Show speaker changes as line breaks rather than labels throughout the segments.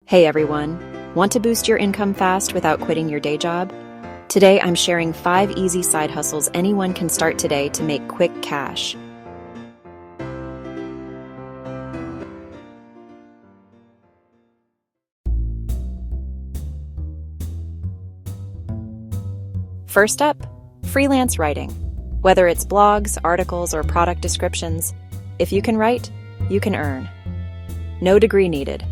Hey everyone, want to boost your income fast without quitting your day job? Today I'm sharing 5 easy side hustles anyone can start today to make quick cash. First up, freelance writing. Whether it's blogs, articles, or product descriptions, if you can write, you can earn. No degree needed.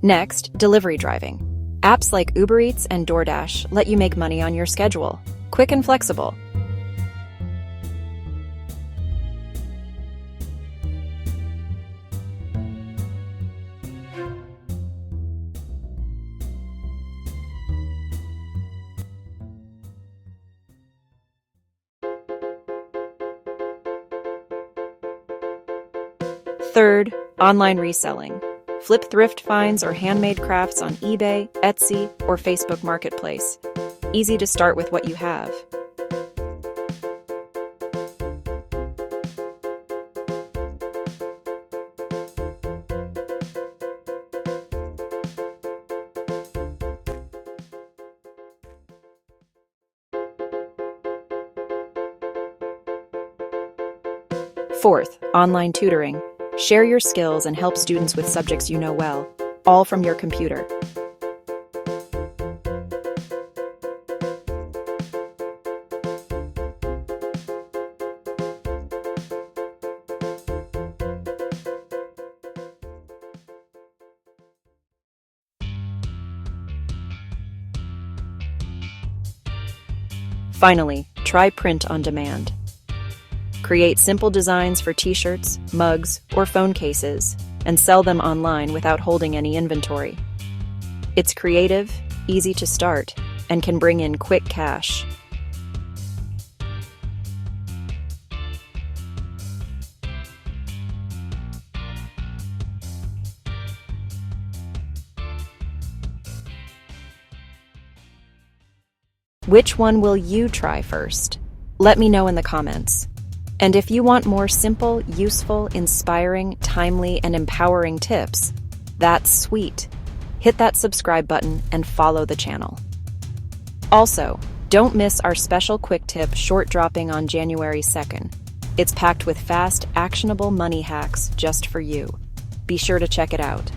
Next, delivery driving. Apps like Uber Eats and DoorDash let you make money on your schedule, quick and flexible. Third, online reselling. Flip thrift finds or handmade crafts on eBay, Etsy, or Facebook Marketplace. Easy to start with what you have. Fourth, online tutoring. Share your skills and help students with subjects you know well, all from your computer. Finally, try print on demand. Create simple designs for t-shirts, mugs, or phone cases, and sell them online without holding any inventory. It's creative, easy to start, and can bring in quick cash. Which one will you try first? Let me know in the comments. And if you want more simple, useful, inspiring, timely, and empowering tips, that's sweet. Hit that subscribe button and follow the channel. Also, don't miss our special quick tip short dropping on January 2nd. It's packed with fast, actionable money hacks just for you. Be sure to check it out.